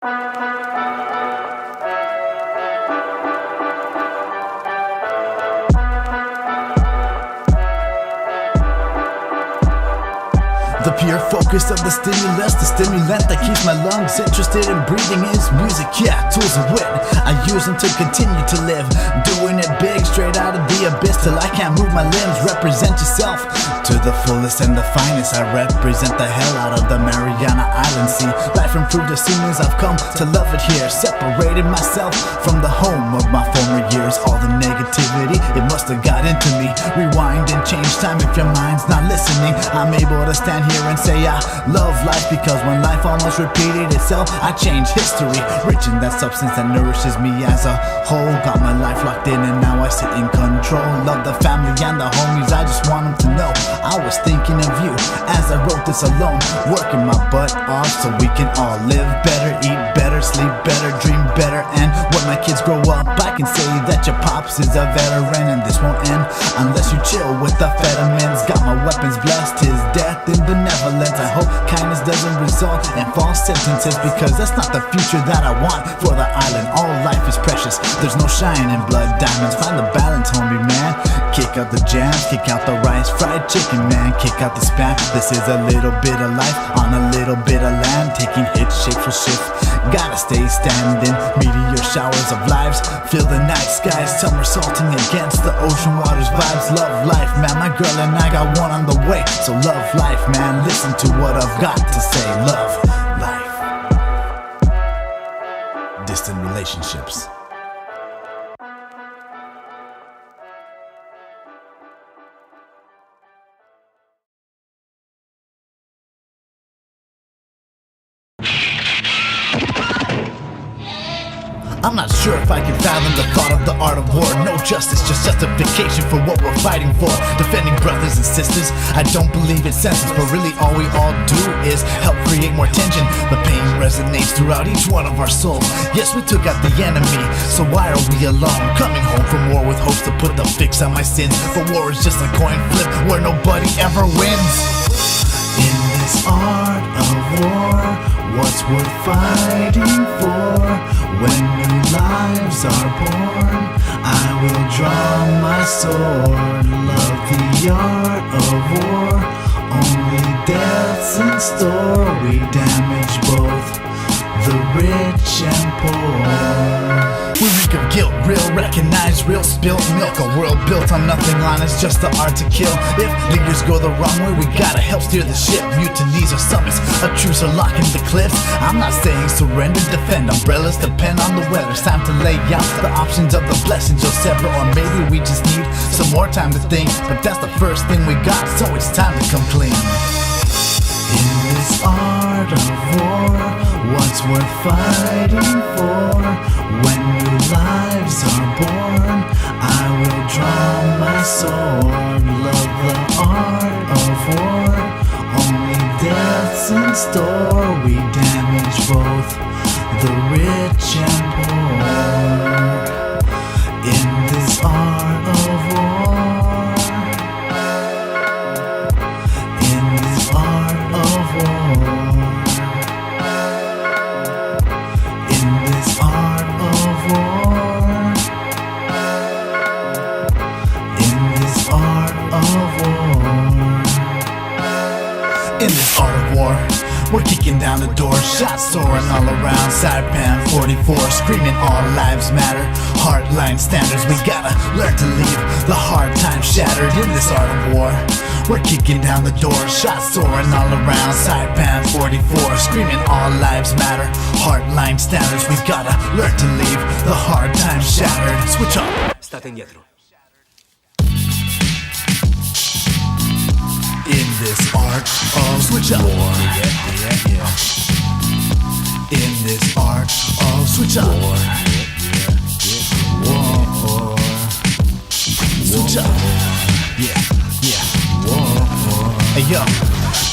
The pure focus of the stimulus, the stimulant that keeps my lungs interested in breathing is music, yeah, tools of wit. I use them to continue to live, doing it big, straight out of the abyss till I can't move my limbs. Represent yourself to the fullest and the finest. I represent the hell out of the Mariana Island Sea. Life improved as soon as I've come to love it here. Separated myself from the home of my former years. All the negativity, it must have got into me. Rewind and change time if your mind's not listening. I'm able to stand here and say I love life, because when life almost repeated itself, I changed history. Rich in that substance that nourishes me as a whole. Got my life locked in and now I sit in control. Love the family and the homies, I just want them to know I was thinking of you as I wrote this alone. Working my butt off so we can all live better, eat better, sleep better, dream better. And when my kids grow up, I can say that your pops is a veteran. And this won't end unless you chill with the Fettermans. Got my weapons blessed, his death in benevolence. I hope kindness doesn't result in false sentences, because that's not the future that I want for the island. All life is precious, there's no shine in blood diamonds. Find the balance, homie, man. Kick out the jams, kick out the rice, fried chicken, man. Kick out the spam. This is a little bit of life on a little bit of land. Taking hits, shape for shift. Gotta stay standing. Meteor showers of lives fill the night skies, somersaulting against the ocean waters vibes. Love life, man. My girl and I got one on the way. So love life, man. Listen to what I've got to say. Love life. Distant relationships. I'm not sure if I can fathom the thought of the art of war. No justice, just justification for what we're fighting for. Defending brothers and sisters, I don't believe it's senseless, but really all we all do is help create more tension. The pain resonates throughout each one of our souls. Yes, we took out the enemy, so why are we alone? Coming home from war with hopes to put the fix on my sins, but war is just a coin flip where nobody ever wins. In this art of war, what's worth fighting for? When new lives are born, I will draw my sword. Love the art of war, only death's in store. We damage both the rich and poor. We reek of guilt, real, recognize real, spilt milk. A world built on nothing honest, just the art to kill. If leaders go the wrong way, we gotta help steer the ship. Mutinies or summits, a truce or locking the cliffs. I'm not saying surrender, defend. Umbrellas depend on the weather. It's time to lay out the options of the blessings you'll sever. Or maybe we just need some more time to think, but that's the first thing we got, so it's time to come clean. In this art of war, what's worth fighting for? When new lives are born, I will draw my sword. Love the art of war, only death's in store. We damage both the rich and poor. In this art of war, in this art of war, in this art of war, in this art of war, in this art of war, we're kicking down the door, shots soaring all around. Saipan 44, screaming all lives matter. Hardline standards, we gotta learn to leave the hard times shattered. In this art of war, we're kicking down the door, shots soaring all around. Saipan 44, screaming all lives matter. Hardline standards, we gotta learn to leave the hard times shattered. Switch up. State indietro. In this art of switch up. In this art of switch up. War. Switch up. Yeah. Hey yo.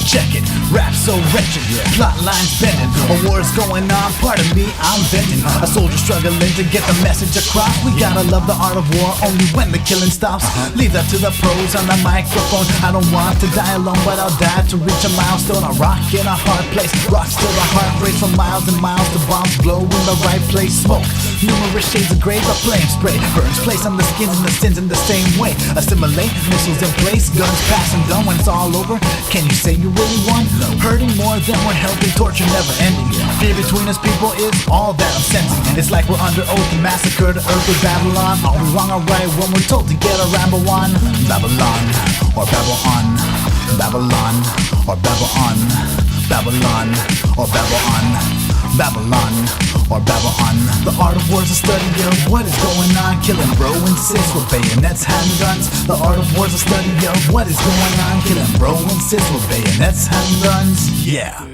check it, rap so wretched, plot lines bending, a war's going on, pardon me, I'm venting. A soldier struggling to get the message across. We gotta love the art of war only when the killing stops. Leave that to the pros on the microphone. I don't want to die alone, but I'll die to reach a milestone. I rock in a hard place, rock till the heart breaks. For miles and miles, the bombs blow in the right place. Smoke, numerous shades of gray, but flame spray burns place on the skins and the sins in the same way. Assimilate, missiles in place, guns passing done. When it's all over, can you say you really won? Hurting more than we're helping, torture never ending. Fear between us people is all that I'm sensing. It's like we're under oath to massacre the earth with Babylon. Are we wrong or right when we're told to get a ramble on? Babylon or Babylon, Babylon or Babylon, Babylon or Babylon, Babylon or Babylon. The art of war's a study of what is going on. Killing bro and sis with bayonets, handguns. The art of war's a study of what is going on. Killing bro and sis with bayonets, handguns. Yeah.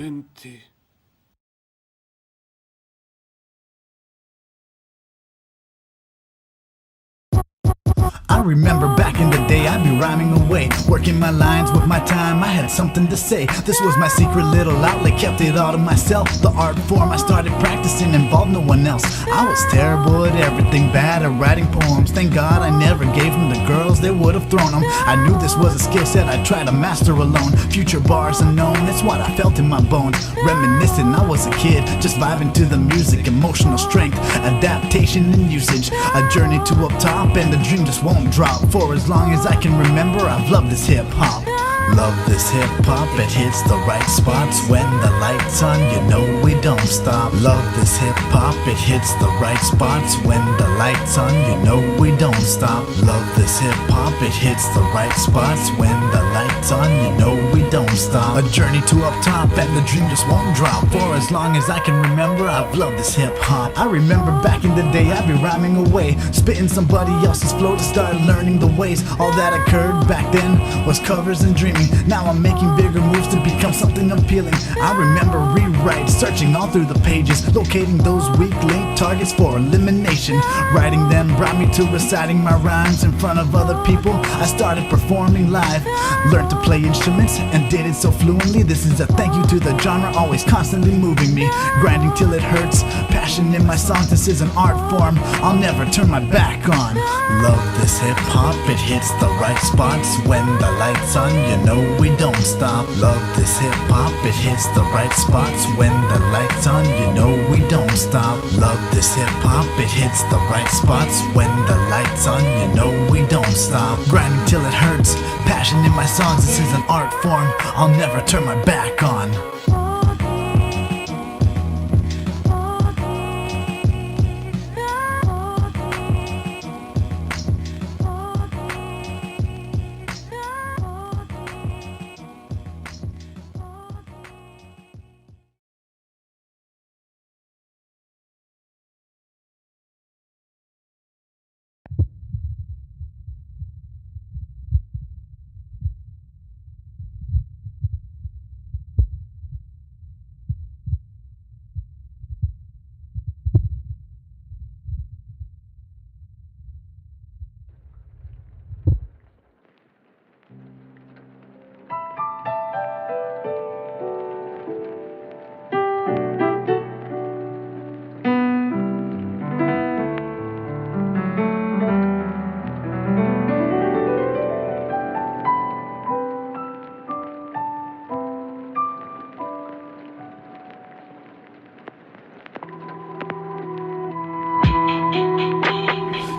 I remember back in the day, I'd be rhyming away, working my lines with my time, I had something to say. This was my secret little outlet, kept it all to myself. The art form I started practicing involved no one else. I was terrible at everything, bad at writing poems. Thank God I never gave them to girls, they would have thrown them. I knew this was a skill set I'd try to master alone. Future bars unknown, it's what I felt in my bones. Reminiscing, I was a kid, just vibing to the music. Emotional strength, adaptation and usage. A journey to up top and the dream just won't drop. For as long as I can remember, I've loved this hip-hop. Love this hip-hop, it hits the right spots. When the light's on, you know we don't stop. Love this hip-hop, it hits the right spots. When the light's on, you know we don't stop. Love this hip-hop, it hits the right spots. When the light's on, you know we don't stop. A journey to up top and the dream just won't drop. For as long as I can remember, I've loved this hip-hop. I remember back in the day, I'd be rhyming away, spitting somebody else's flow to start learning the ways. All that occurred back then was covers and dreaming. Now I'm making bigger moves to become something appealing. I remember rewrites, searching all through the pages, locating those weak link targets for elimination. Writing them brought me to reciting my rhymes in front of other people. I started performing live, learned to play instruments and did it so fluently. This is a thank you to the genre, always constantly moving me, grinding till it hurts. Passion in my songs, this is an art form I'll never turn my back on. Love this hip-hop, it hits the right spots. When the light's on, you know we don't stop. Love this hip-hop, it hits the right spots. When the light's on, you know we don't stop. Love this hip-hop, it hits the right spots. When the light's on, you know we don't stop. Grinding till it hurts, passion in my songs, this is an art form I'll never turn my back on.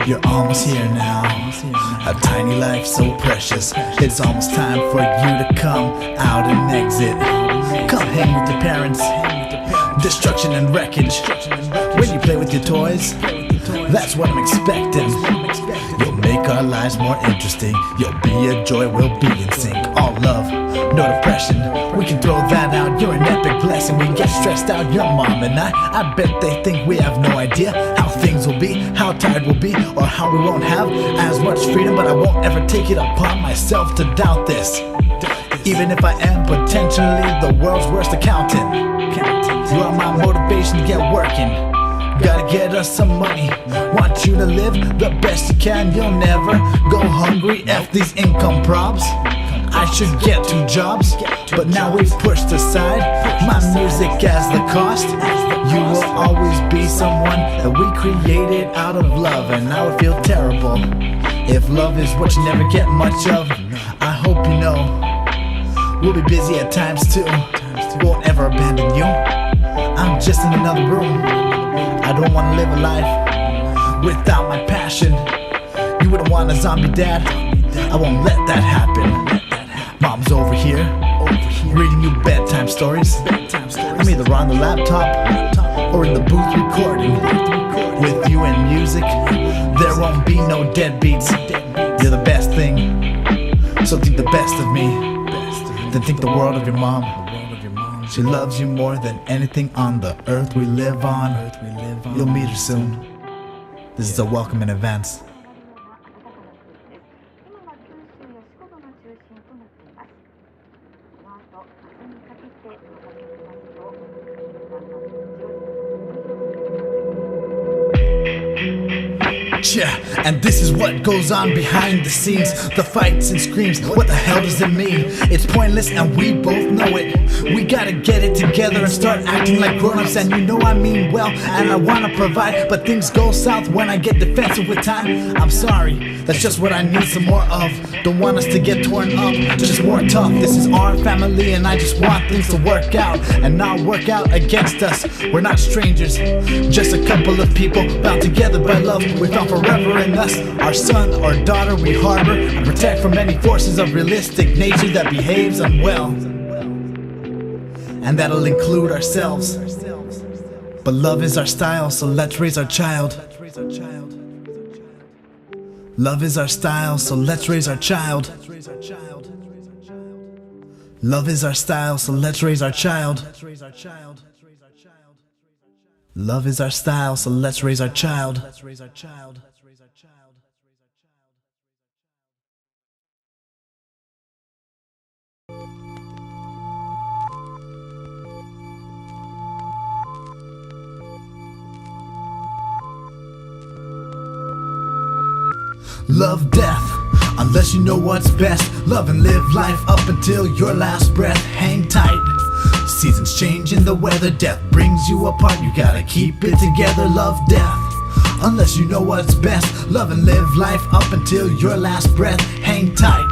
You're almost here now, a tiny life so precious. It's almost time for you to come out and exit. Come hang with your parents, destruction and wreckage. When you play with your toys, that's what I'm expecting. You'll make our lives more interesting. You'll be a joy, we'll be in sync. All love, no depression, we can throw that out. You're an epic blessing, we get stressed out. Your mom and I bet they think we have no idea how things will be, how tired we'll be, or how we won't have as much freedom. But I won't ever take it upon myself to doubt this, even if I am potentially the world's worst accountant. You are my motivation to get working. Gotta get us some money, want you to live the best you can. You'll never go hungry, F these income props. I should get 2 jobs, but now we've pushed aside my music as the cost. You will always be someone that we created out of love, and I would feel terrible if love is what you never get much of. I hope you know we'll be busy at times too. Won't ever abandon you. I'm just in another room. I don't wanna live a life without my passion. You wouldn't want a zombie dad. I won't let that happen. Mom's over here reading you bedtime stories. I'm either on the laptop or in the booth recording with you and music. There won't be no deadbeats. You're the best thing, so think the best of me. Then think the world of your mom. She loves you more than anything on the earth we live on. You'll meet her soon. This is a welcome in advance. Yeah, and this is what goes on behind the scenes. The fights and screams, what the hell does it mean? It's pointless and we both know it. We gotta get it together and start acting like grown-ups. And you know I mean well, and I wanna provide, but things go south when I get defensive with time. I'm sorry, that's just what I need some more of. Don't want us to get torn up, just more tough. This is our family and I just want things to work out and not work out against us. We're not strangers, just a couple of people bound together by love. We found forever in us, our son or daughter we harbor and protect from any forces of realistic nature that behaves unwell, and that'll include ourselves. But love is our style, so let's raise our child. Love is our style, so let's raise our child. Love is our style, so let's raise our child. Love is our style, so let's raise our child. Love death, unless you know what's best. Love and live life up until your last breath. Hang tight, seasons change in the weather. Death brings you apart, you gotta keep it together. Love death, unless you know what's best. Love and live life up until your last breath. Hang tight,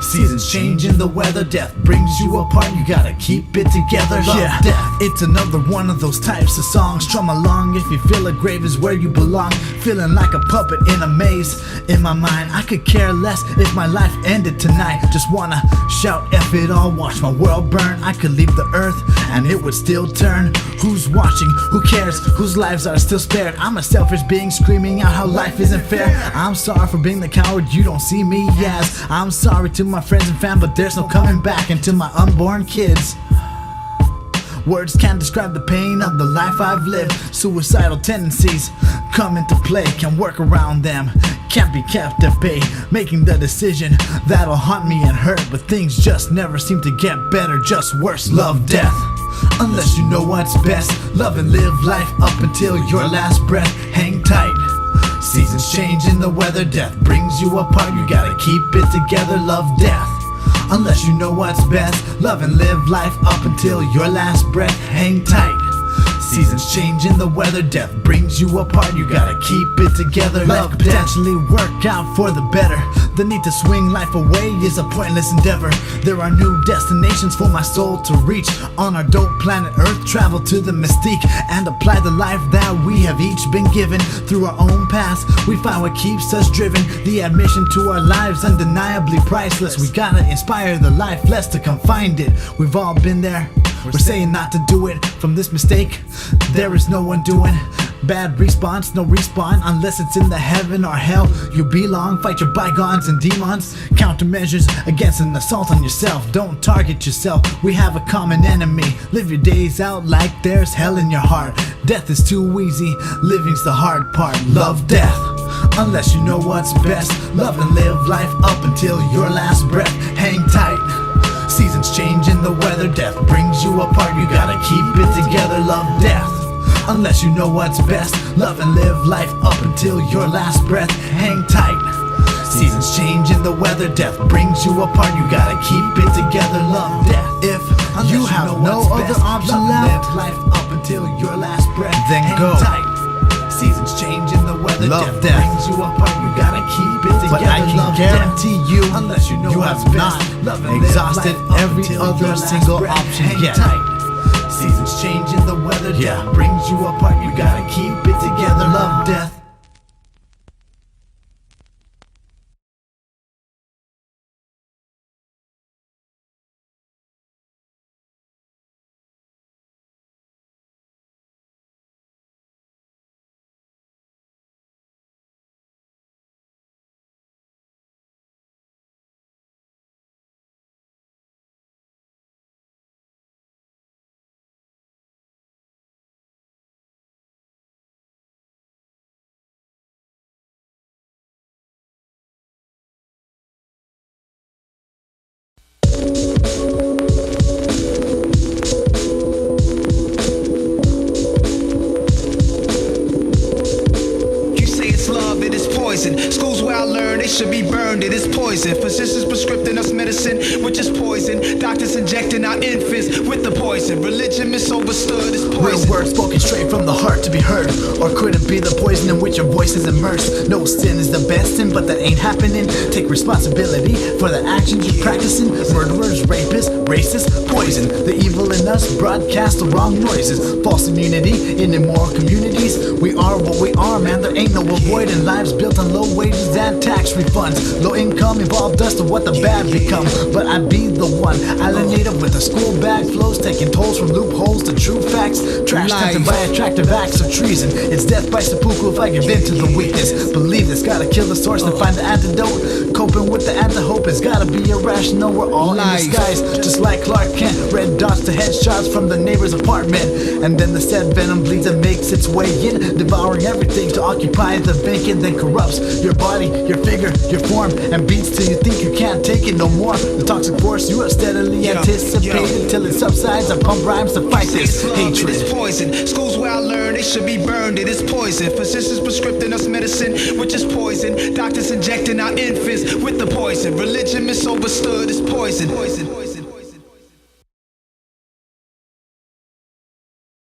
seasons change in the weather. Death brings you apart, you gotta keep it together. Love death, it's another one of those types of songs. Strum along if you feel a grave is where you belong. Feeling like a puppet in a maze. In my mind, I could care less if my life ended tonight. Just wanna shout F it all, watch my world burn. I could leave the earth and it would still turn. Who's watching? Who cares? Whose lives are still spared? I'm a selfish being screaming out how life isn't fair. I'm sorry for being the coward you don't see me as. I'm sorry to my friends and fam, but there's no coming back. And to my unborn kids, words can't describe the pain of the life I've lived. Suicidal tendencies come into play, can't work around them, can't be kept at bay. Making the decision that'll haunt me and hurt, but things just never seem to get better, just worse. Love death, unless you know what's best. Love and live life up until your last breath. Hang tight, seasons change in the weather. Death brings you apart, you gotta keep it together. Love death, unless you know what's best. Love and live life up until your last breath. Hang tight, seasons change in the weather. Death brings you apart, you gotta keep it together. Life could potentially work out for the better. The need to swing life away is a pointless endeavor. There are new destinations for my soul to reach. On our dope planet Earth, travel to the mystique and apply the life that we have each been given. Through our own paths, we find what keeps us driven. The admission to our lives undeniably priceless. We gotta inspire the life, less to come find it. We've all been there, we're saying not to do it. From this mistake, there is no undoing. Bad response, no respawn, unless it's in the heaven or hell you belong. Fight your bygones and demons, countermeasures against an assault on yourself. Don't target yourself, we have a common enemy. Live your days out like there's hell in your heart. Death is too easy, living's the hard part. Love death, unless you know what's best. Love and live life up until your last breath. Hang tight, seasons change in the weather. Death brings you apart, you gotta keep it together. Love death, unless you know what's best. Love and live life up until your last breath. Hang tight, Seasons change and the weather, death brings you apart. You gotta keep it together, love death. If you have no other option left, live life up until your last breath, then go tight. Seasons change and the weather, love death brings you apart. You gotta keep it together, but I can guarantee you, unless you know you have not exhausted every other single option yet. Seasons change and the weather, death brings you apart. You gotta keep it together, love death. Schools where I learned they should be burned, it is poison. Physicians prescribing us medicine, which is poison. Doctors injecting our infants with the poison. Religion misunderstood is poison. Real words spoken straight from the heart to be heard. Or could it be the poison in which your voice is immersed? No sin is the best sin, but that ain't happening. Take responsibility for the actions you're practicing. Murderers, rapists, racists, poison. The evil in us broadcast the wrong noises. False immunity in immoral communities. We are what we are, man, there ain't no avoiding. Lives built on low wages and tax refunds. Low income evolved us to what the bad become. But I'd be the one alienated with a school bag flows, taking tolls from loopholes to true facts. Trash tempted by attractive acts of treason. It's death by seppuku if I give in to the weakness. Believe this, gotta kill the source and find the antidote. Coping with the anti-hope has gotta be irrational. We're all in disguise, just like Clark Kent. Red dots to headshots from the neighbor's apartment. And then the said venom bleeds and makes its way in, devouring everything to occupy the vacant, then corrupts your body, your figure, your form, and beats till you think you can't take it no more. The toxic force you have steadily anticipated till it subsides. I pump rhymes to fight this hatred. It is poison. Schools where I learned they should be burned, it is poison. Physicians prescribing us medicine, which is poison. Doctors injecting our infants with the poison. Religion misunderstood is poison.